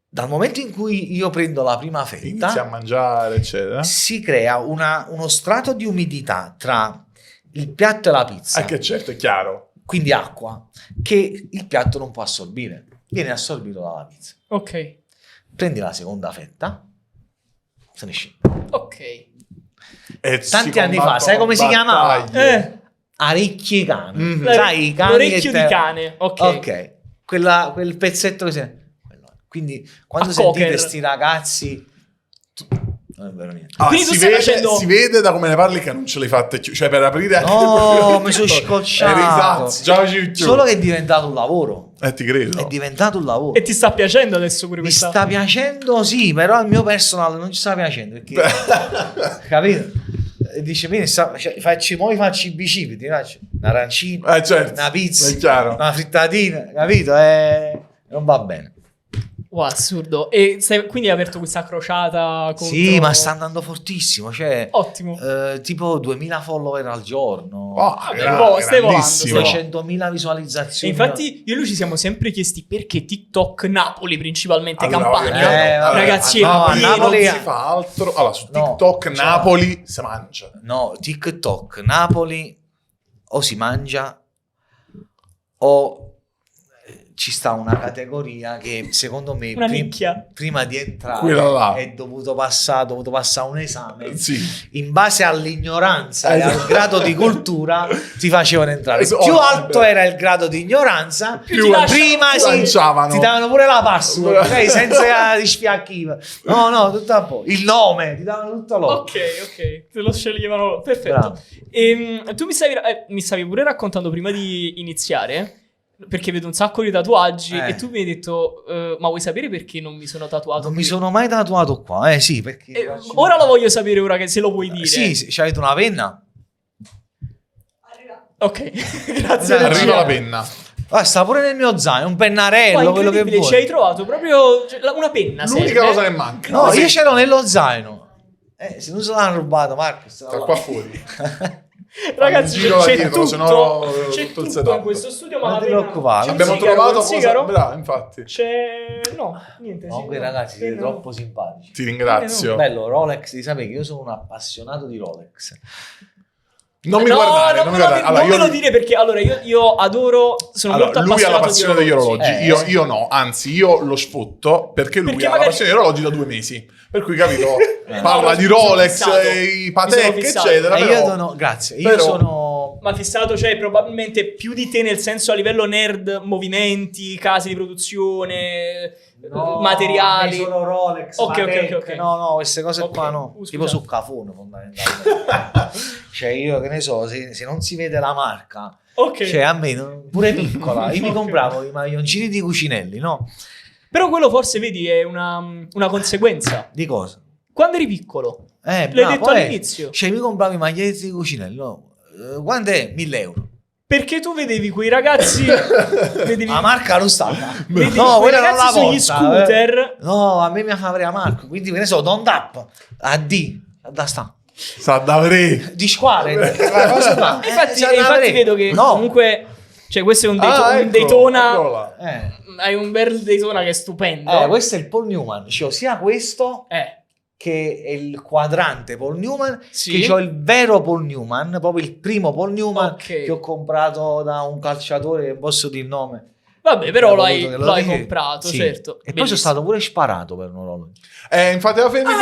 Dal momento in cui io prendo la prima Inizia a fetta, mangiare, eccetera. si crea uno strato di umidità tra il piatto e la pizza, Che certo, è chiaro. quindi acqua, che il piatto non può assorbire. Viene assorbito dalla pizza. Ok. Prendi la seconda fetta, se ne scende. Ok. E Tanti si anni fa, combattono sai come si chiamava? battaglie. Arecchie cane. Mhm. Sai, i cani L'orecchio che di te- cane. Ok. Ok, quel pezzetto che si... Quindi quando A sentite cocker. sti ragazzi... Non è vero niente. Ah, Quindi tu si stai vede, facendo- si vede da come ne parli che non ce l'hai fatte più. Cioè, per aprire anche No, mi sono scocciato. Eri sazio, già ci più. Solo che è diventato un lavoro. Ti credo. È diventato un lavoro. E ti sta piacendo adesso pure Mi questa? sta piacendo, sì, però il mio personale non ci sta piacendo perché capito? E dice, bene, facci i bicipiti, faccio un arancino, Certo. una pizza, È chiaro. una frittatina, capito? Non va bene. Wow, assurdo. E quindi hai aperto questa crociata contro... Sì, ma sta andando fortissimo, cioè Ottimo. tipo 2000 follower al giorno, Vabbè, stai volando, grandissimo. stai 600.000 E visualizzazioni. infatti io e lui ci siamo sempre chiesti perché TikTok Napoli principalmente Allora, Campania. vabbè, ragazzi, no, è a pieno. Napoli- non si fa altro. Allora, su No, TikTok cioè- Napoli si mangia. No, TikTok, Napoli o si mangia o ci sta una categoria che secondo me Una nicchia. prima di entrare Quella là. è dovuto passare un esame. Sì. In base all'ignoranza e al grado di cultura ti facevano entrare. Esatto. Più alto era il grado di ignoranza, Più ti lasciano- prima ti sì, lanciavano. ti davano pure la password, ok? Senza di sfiacchiva. No, tutto a po'. Il nome, ti davano tutto loro. Ok, te lo sceglievano. Perfetto. Bravo. Tu mi stavi pure raccontando prima di iniziare, perché vedo un sacco di tatuaggi, e tu mi hai detto, ma vuoi sapere perché non mi sono tatuato Non qui? mi sono mai tatuato qua, sì, perché... Ora lo voglio sapere, ora che se lo vuoi dire. Sì, ci avete una penna? Ok, grazie. Arriva regia. Arriva la penna. Ah, sta pure nel mio zaino, un pennarello, Qua, quello che incredibile, vuoi. ci hai trovato proprio una penna. L'unica serve. cosa che manca. No, Sì. io ce l'ho nello zaino. Se non se l'hanno rubato, Marco. Sta qua fuori. Ragazzi, Giro da c'è dietro, tutto, sennò c'è tutto il tutto setup. in questo studio, ma Non la ti penna- preoccupare. c'è un Abbiamo sigaro, trovato un sigaro? cosa. Bravo, infatti. C'è... No, niente. No, sì, quei no. ragazzi siete No. troppo simpatici. Ti ringrazio. Bello, Rolex, di sapere che io sono un appassionato di Rolex. Non mi No, guardare, non non mi me lo guardare. dire- Allora, non me io- lo dire perché allora io adoro, sono Allora, molto lui ha la appassionato passione degli orologi, orologi. io no, anzi io lo sfotto perché lui Perché ha magari- la passione degli orologi da 2 mesi. Per cui, capito, No, parla mi di sono Rolex, fissato. i Mi Patek, sono fissato. eccetera. Io Però, sono, grazie, io però- sono... Ma fissato, cioè probabilmente più di te nel senso a livello nerd, movimenti, case di produzione, materiali. Sono Rolex, Ok, Patek, ok. no, queste cose Ok, qua no. scusa. Tipo su Cafone fondamentalmente. Cioè io che ne so, se non si vede la marca, Ok. cioè a me pure piccola, io mi Ok. compravo i maglioncini di Cucinelli, no? Però quello forse vedi è una conseguenza. Di cosa? Quando eri piccolo. L'hai Bravo, detto all'inizio. Cioè mi compravo i maglietti di Cucinelli, no? Quando è? 1.000 euro. Perché tu vedevi quei ragazzi vedevi, La marca non sta. vedi No, quei quella non ragazzi la sugli porta, scooter. No, a me mi fa vedere la marca, quindi che ne so, Don't Up, a D, da sta. sa da avere. Di squadre, la cosa qua. Infatti vedo che no. comunque, cioè questo è un, Ah, un ecco, Daytona. eccolo là. Hai un bel Daytona che è stupendo. Questo è il Paul Newman, c'ho sia questo Eh, che è il quadrante Paul Newman, Sì. che ho il vero Paul Newman, proprio il primo Paul Newman Ok. che ho comprato da un calciatore, non posso dire il nome. Vabbè, però Abbiamo l'hai voluto che lo dici. comprato, Sì. certo. E poi Bellissimo. sono stato pure sparato per un orologio. Infatti, fermi.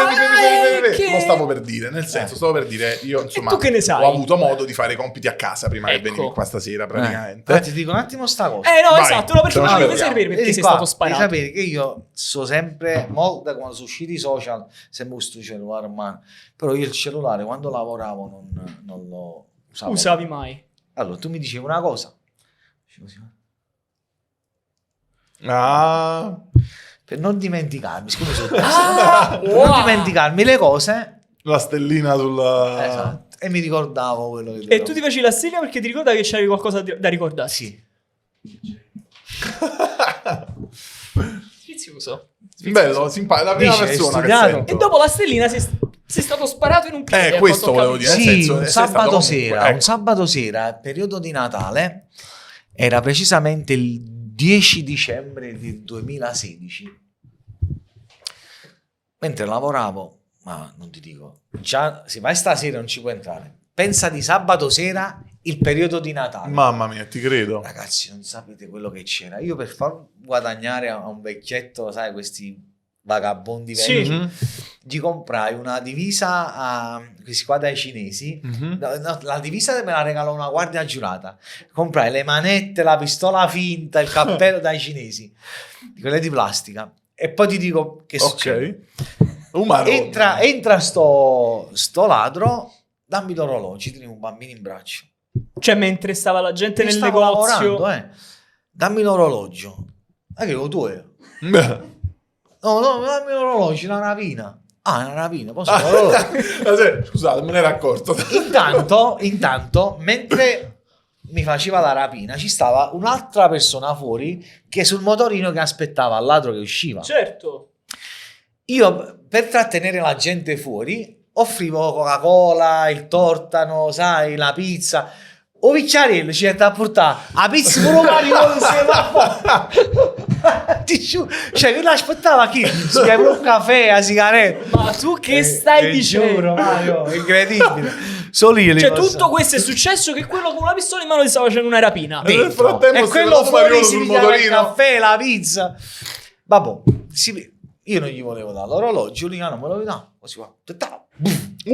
che- Lo stavo per dire, nel senso, stavo per dire, io insomma tu che ne sai? ho avuto modo di fare i compiti a casa prima che Ecco. venissi qua stasera praticamente. Infatti ti dico un attimo sta cosa. No, Vai, esatto, no, perché ce lo volevo vediamo. sapere perché Vedi sei qua, stato sparato. devi sapere che io so sempre, da quando sono usciti i social, sempre questo cellulare in mano. Però io il cellulare quando lavoravo non lo usavo. Usavi mai? Allora, tu mi dicevi una cosa. Dicevo, sì, Ah, per non dimenticarmi, scusa, per wow. non dimenticarmi le cose, la stellina sulla... esatto, e mi ricordavo quello che E dovevo. tu ti facevi la stella perché ti ricordavi che c'avevi qualcosa da ricordare? Sì. Sfizioso. Bello, simpatico, la prima Dice, hai persona che studiato? sento. E dopo la stellina sei stato sparato in un piede. a Questo quanto ho volevo capito. dire. nel Sì, senso, un sei stato sabato comunque, sera, ecco. un sabato sera, periodo di Natale, era precisamente il 10 dicembre del 2016. Mentre lavoravo, ma non ti dico, già se vai stasera non ci puoi entrare. Pensa di sabato sera, il periodo di Natale. Mamma mia, ti credo. Ragazzi, non sapete quello che c'era. Io per far guadagnare a un vecchietto, sai, questi vagabondi Sì. vecchi, Mhm. gli comprai una divisa a questi qua dai cinesi. Mhm. No, la divisa me la regalò una guardia giurata. Comprai le manette, la pistola finta, il cappello dai cinesi, di quelle di plastica. E poi ti dico che succede. Ok. Umano. Entra sto ladro, dammi l'orologio, tieni un bambino in braccio. Cioè, mentre stava la gente Io nel stavo negozio. lavorando, dammi l'orologio. Ma che lo tu è? No, dammi l'orologio, una rapina. Ah, una rapina, posso l'orologio? Scusate, me ne ero accorto. Intanto, mentre mi faceva la rapina, ci stava un'altra persona fuori che sul motorino che aspettava il ladro che usciva. Certo. Io, per trattenere la gente fuori, offrivo Coca-Cola, il tortano, sai, la pizza. O Vicciarello ci è da portare la pizza con un marino insieme a ti giuro, cioè lui l'aspettava chi? Si beve un caffè, la sigaretta. Ma tu che stai dicendo? Giuro, Mario, incredibile. Solo io li Cioè, posso- tutto questo è successo che quello con una pistola in mano ti stava facendo una rapina. Nel dentro. frattempo E si quello vedono fuori Mariolo si sul pigliava il motorino. caffè, la pizza. Vabbè, io non gli volevo dare l'orologio, lui non me lo dà. Così va.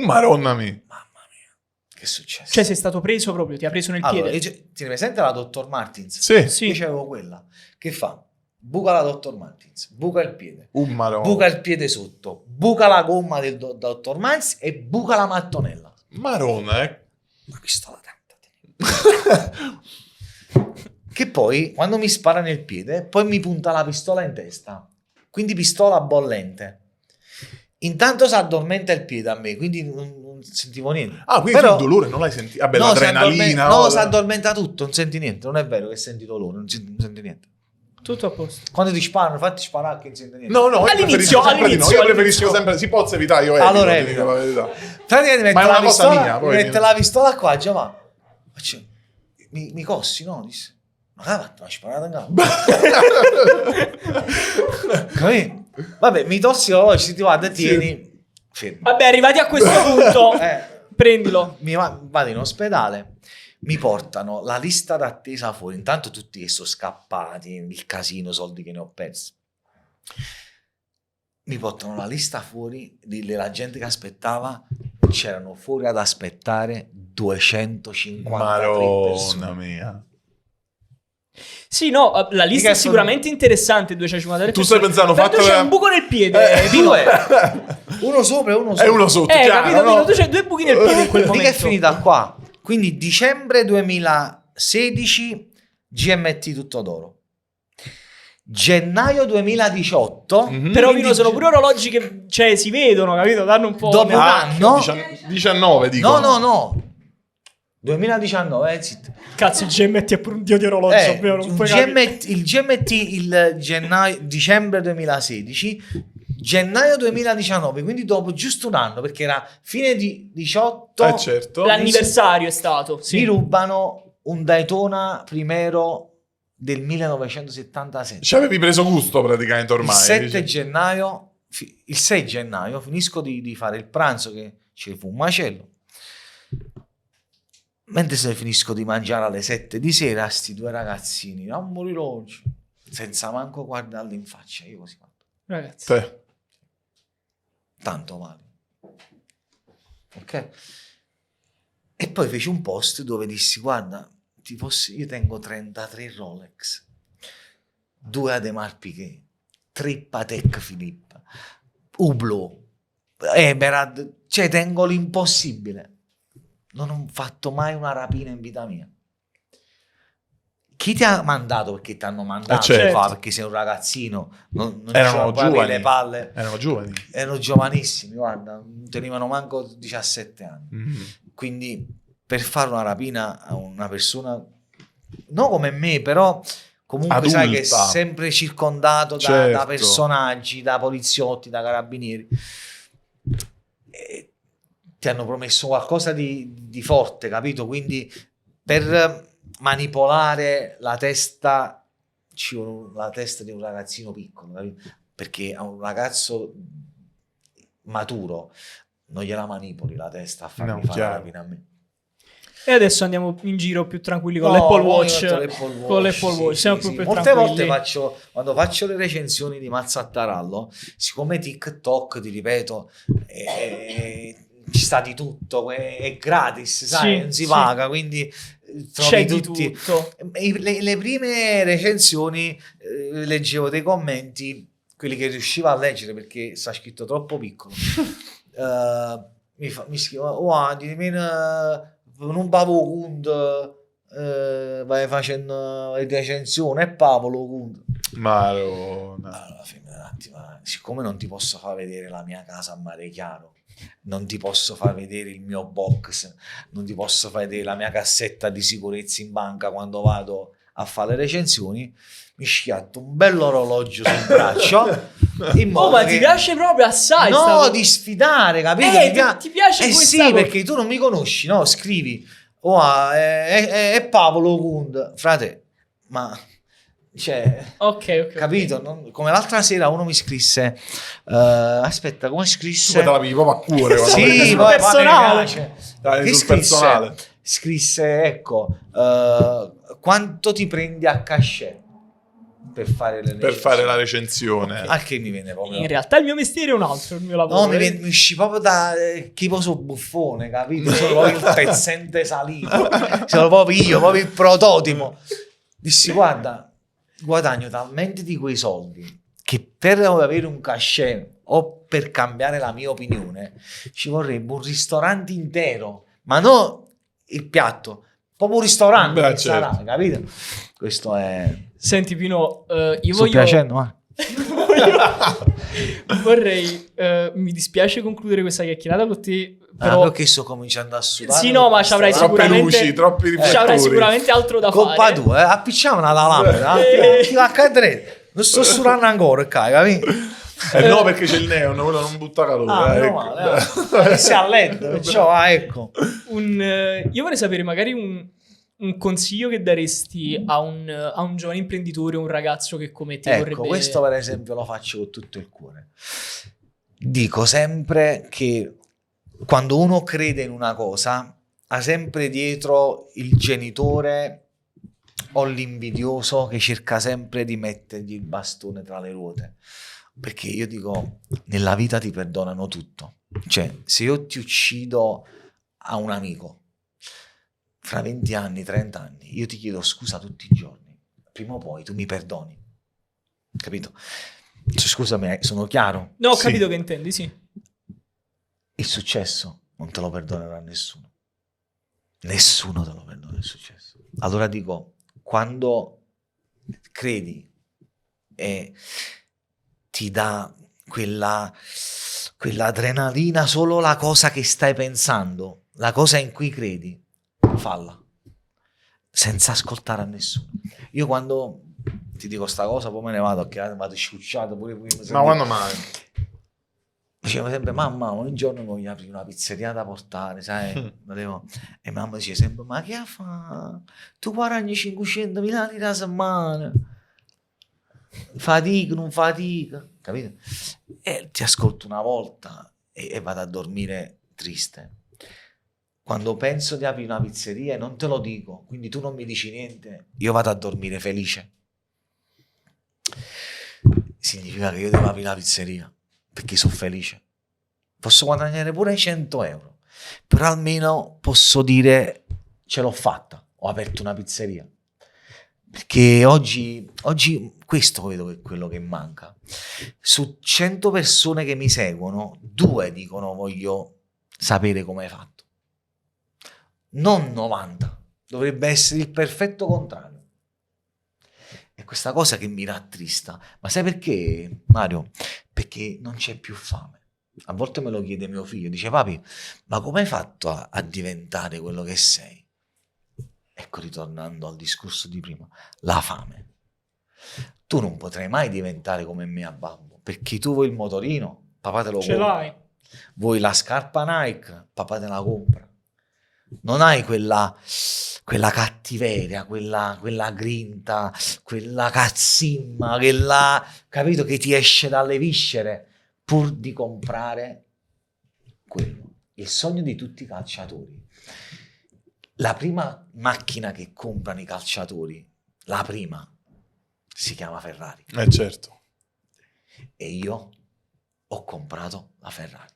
Maronna mia. Mamma mia, che è successo? Cioè, sei stato preso proprio, ti ha preso nel Allora, piede. ti presente la dottor Martins? Sì. Sì. Io c'avevo quella che fa, buca la dottor Martins, buca il piede, Maronna. buca il piede sotto, buca la gomma del dottor Martins e buca la mattonella. Maronna, Una pistola tanta. Che poi, quando mi spara nel piede, poi mi punta la pistola in testa. Quindi pistola bollente. Intanto si addormenta il piede a me, quindi non sentivo niente. Ah, quindi Però- il dolore non l'hai sentito? Vabbè, No, l'adrenalina. si addormenta tutto, non senti niente. Non è vero che senti dolore, non senti niente. Tutto a posto. Quando ti sparano, fatti sparare che non senti niente. No, io All'inizio, preferisco sempre di no. Io preferisco all'inizio. sempre, si può evitare, io evito, Allora, ti dico la verità. Praticamente mette Ma è una la cosa pistola, mia, poi mette mi- la pistola qua, già va. Faccio, mi cossi, no? Disse, ma cavolo, mi sparata in capo. Capito? Vabbè, mi tossi l'orologio, ti guarda, tieni. Fermo. Vabbè, arrivati a questo punto, prendilo. Vado in ospedale, mi portano la lista d'attesa fuori. Intanto tutti che sono scappati, il casino, soldi che ne ho persi. Mi portano la lista fuori della gente che aspettava. C'erano fuori ad aspettare 253 persone. Maronna mia. Sì, no, la lista Mica è sicuramente interessante. 253 Tu stai persone. pensando, Però tu fatto c'è un buco nel piede. Pino. Due, uno sopra e uno È sotto. uno sotto, chiaro, Capito, no? Pino? Tu c'hai due buchi nel piede in quel Mica momento. è finita qua. Quindi dicembre 2016 GMT tutto d'oro. Gennaio 2018 Mhm. Però quindi Pino, sono pure orologi che, cioè, si vedono, capito? Danno un po'... Dopo un anno 19 dico. no 2019 zitto. Cazzo, il GMT è pure un dio di orologio, ovvero non puoi capire. il GMT il dicembre 2016, gennaio 2019, quindi dopo giusto un anno, perché era fine di 18, Certo. L'anniversario è stato, mi sì. rubano un Daytona Primero del 1976. Ci avevi preso gusto praticamente ormai. Il 7 dici. gennaio, il 6 gennaio finisco di fare il pranzo, che ci fu un macello. Mentre se finisco di mangiare alle 7 di sera, sti due ragazzini, non morire oggi, senza manco guardarli in faccia, io così fatto. Ragazzi. Sì. Tanto male. Ok? E poi feci un post dove dissi, guarda, io tengo 33 Rolex, 2 Ademar Piguet, 3 Patek Philippe, Hublot, Emerald, cioè tengo l'impossibile. Non ho fatto mai una rapina in vita mia. Chi ti ha mandato? Perché ti hanno mandato, certo. perché sei un ragazzino, non Erano avevi giovani. le palle. Erano giovani. Erano giovanissimi, guarda, non tenevano manco 17 anni. Mm. Quindi per fare una rapina a una persona, non come me, però comunque Adulta. sai che è sempre circondato da Certo. personaggi, da poliziotti, da carabinieri. E ti hanno promesso qualcosa di forte, capito? Quindi per manipolare la testa ci vuole la testa di un ragazzino piccolo, capito? Perché a un ragazzo maturo non gliela manipoli la testa a farmi No, fare chiaro. la rapina a me. E adesso andiamo in giro più tranquilli con No, l'Apple poi Watch. metto l'Apple Watch, Con l'Apple sì, Watch, sì, siamo sì. più Molte tranquilli. volte quando faccio le recensioni di Mazzattarallo, siccome TikTok, ti ripeto, ci sta di tutto, è gratis, sai, Sì, non si sì. paga, quindi trovi C'è di tutti. tutto. Le prime recensioni leggevo dei commenti, quelli che riuscivo a leggere perché sta scritto troppo piccolo. Mi scrivono, guardi, non Paolo Cund vai facendo le recensioni, è Paolo Cund. Maronna. Allora, fermi un attimo, siccome non ti posso far vedere la mia casa a Mare Chiaro, non ti posso far vedere il mio box, non ti posso far vedere la mia cassetta di sicurezza in banca quando vado a fare le recensioni, mi schiatto un bello orologio sul braccio in modo ma che... ti piace proprio assai? No, di sfidare, capito? Ti piace questa sì, cosa? perché tu non mi conosci, no? Scrivi, è Paolo Cund, frate, ma... Cioè, Ok. capito? Come l'altra sera uno mi scrisse, aspetta, come Tu scrisse? poi te la vivi proprio a cuore. quando Sì, vedi- sul poi personale. mi piace. Dai, Che sul personale. scrisse, ecco, quanto ti prendi a cachet per fare le Per fare la recensioni? recensione. Al che mi viene proprio... In realtà il mio mestiere è un altro, il mio lavoro. No, mi uscì proprio da tipo su buffone, capito? Sono proprio il pezzente salito. Sono proprio io, proprio il prototipo. Dissi, guarda, guadagno talmente di quei soldi che per avere un cachet o per cambiare la mia opinione ci vorrebbe un ristorante intero, ma non il piatto, proprio un ristorante. Beh, che sarà, certo. capito? Questo è... Senti Pino, io Sto voglio... piacendo, ma... Vorrei, mi dispiace concludere questa chiacchierata con te, però... perché sto cominciando a sudare. Sì, no, ma ci avrai Troppe sicuramente... luci, troppi Ci avrai riflettori. sicuramente altro da Colpa fare. tua, appicciamola la lampada, ti va a cadere. Non sto surando ancora, capito? No, perché c'è il neon, quello non butta calore. Meno ecco. male, sei a letto, perciò ecco. Io vorrei sapere magari un consiglio che daresti a un giovane imprenditore, un ragazzo che come te Ecco, vorrebbe... questo per esempio lo faccio con tutto il cuore. Dico sempre che quando uno crede in una cosa, ha sempre dietro il genitore o l'invidioso che cerca sempre di mettergli il bastone tra le ruote. Perché io dico, nella vita ti perdonano tutto. Cioè, se io ti uccido a un amico, fra 20 anni, 30 anni, io ti chiedo scusa tutti i giorni. Prima o poi tu mi perdoni. Capito? Cioè, scusami, sono chiaro? No, ho Sì. capito che intendi, sì. Il successo non te lo perdonerà nessuno. Nessuno te lo perdona il successo. Allora dico, quando credi e ti dà quell'adrenalina solo la cosa che stai pensando, la cosa in cui credi, falla. Senza ascoltare a nessuno. Io quando ti dico sta cosa, poi me ne vado, che vado sciucciato pure prima. Ma quando mai? Dicevo sempre, mamma, ogni giorno voglio aprire una pizzeria da portare, sai? E mamma diceva sempre, ma che fa? Tu guadagni 500.000 lire a settimana. Fatica, non fatica, capito? E ti ascolto una volta e vado a dormire triste. Quando penso di aprire una pizzeria e non te lo dico, quindi tu non mi dici niente, io vado a dormire felice. significa che io devo aprire la pizzeria, perché sono felice. Posso guadagnare pure 100 euro, però almeno posso dire ce l'ho fatta, ho aperto una pizzeria. Perché oggi questo vedo che è quello che manca. Su 100 persone che mi seguono, 2 dicono voglio sapere come hai fatto. Non 90. Dovrebbe essere il perfetto contrario. È questa cosa che mi rattrista. Ma sai perché, Mario? Perché non c'è più fame. A volte me lo chiede mio figlio, dice papi, ma come hai fatto a diventare quello che sei? Ecco, ritornando al discorso di prima, la fame. Tu non potrai mai diventare come me a babbo, perché tu vuoi il motorino, papà te lo Ce compra. l'hai. Vuoi la scarpa Nike, papà te la compra. Non hai quella cattiveria, quella grinta, quella cazzimma, capito, che ti esce dalle viscere pur di comprare quello. Il sogno di tutti i calciatori. La prima macchina che comprano i calciatori, la prima, si chiama Ferrari. Certo. E io ho comprato la Ferrari.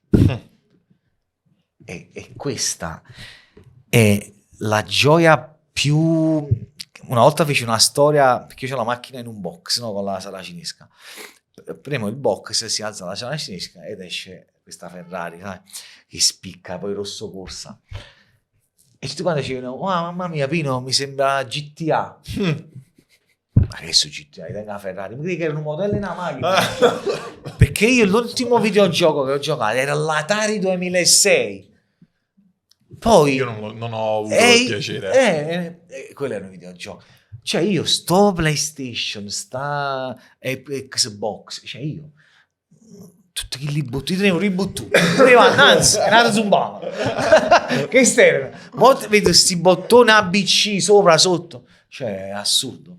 E questa è la gioia più... Una volta feci una storia, perché io c'ho la macchina in un box, no, con la saracinesca. Premo il box, si alza la saracinesca ed esce questa Ferrari, sai? Che spicca, poi rosso corsa. E tutti quanti dicevano, oh, mamma mia, Pino, mi sembra GTA. Ma che su GTA, tengo la Ferrari? Mi credi che era un modello in una macchina? Perché io l'ultimo videogioco che ho giocato era l'Atari 2006. Poi... Io non ho avuto il piacere. Quello era un videogioco. Cioè io sto PlayStation, sta Xbox, cioè io... Tutti che li butto, io tenevo ribattuto. Anzi, è nato zumbava. Che stereo. Vedo sti bottoni ABC sopra, sotto. Cioè, è assurdo.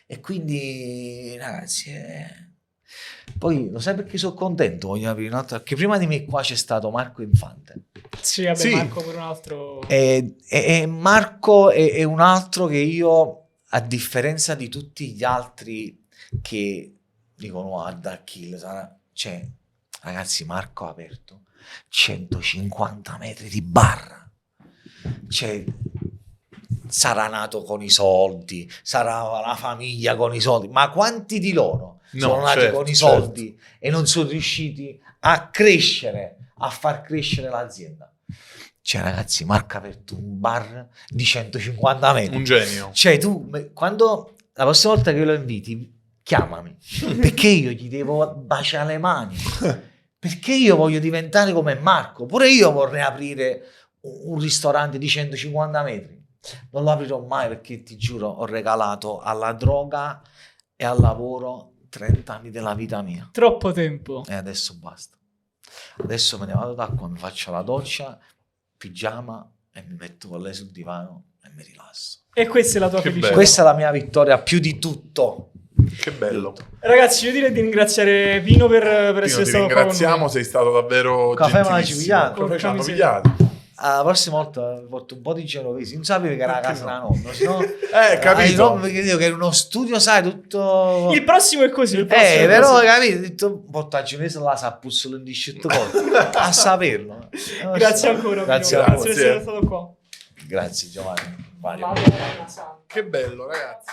E quindi, ragazzi, poi lo sai perché sono contento? Voglio aprire un'altra. Perché prima di me qua c'è stato Marco Infante. Sì, vabbè, Sì. Marco per un altro... E Marco è un altro che io, a differenza di tutti gli altri che dicono guarda Kill sarà... Cioè, ragazzi, Marco ha aperto 150 metri di barra. Cioè, sarà nato con i soldi, sarà la famiglia con i soldi, ma quanti di loro sono nati con i soldi e non sono riusciti a crescere, a far crescere l'azienda? Cioè, ragazzi, Marco ha aperto un bar di 150 metri. Un genio. Cioè, tu, quando la prossima volta che lo inviti, chiamami, perché io gli devo baciare le mani, perché io voglio diventare come Marco. Pure io vorrei aprire un ristorante di 150 metri. Non lo aprirò mai perché, ti giuro, ho regalato alla droga e al lavoro 30 anni della vita mia. Troppo tempo. E adesso basta. Adesso me ne vado d'acqua, mi faccio la doccia, pigiama e mi metto con lei sul divano e mi rilasso. E questa è la tua Che felicità. bello. Questa è la mia vittoria più di tutto. Che bello. Ragazzi, io direi di ringraziare Pino per Pino, essere ti stato qua con ringraziamo, noi. sei stato davvero Caffè me l'hai gentilissimo. pigliato. Caffè ci hanno Porca pigliato. La prossima volta porto un po' di genovesi. Non sapevi che era la casa della nonna, sennò Capito. perché dico che era uno studio, sai, tutto. Il prossimo è così. Il prossimo è Però così. capito, ho detto un po' a genovese la sa puzzolo in discetto a saperlo. Grazie ancora. Grazie Pino. a Grazie voi. per essere stato qua. Grazie Giovanni. Mario. Madonna santa. Che bello, ragazzi.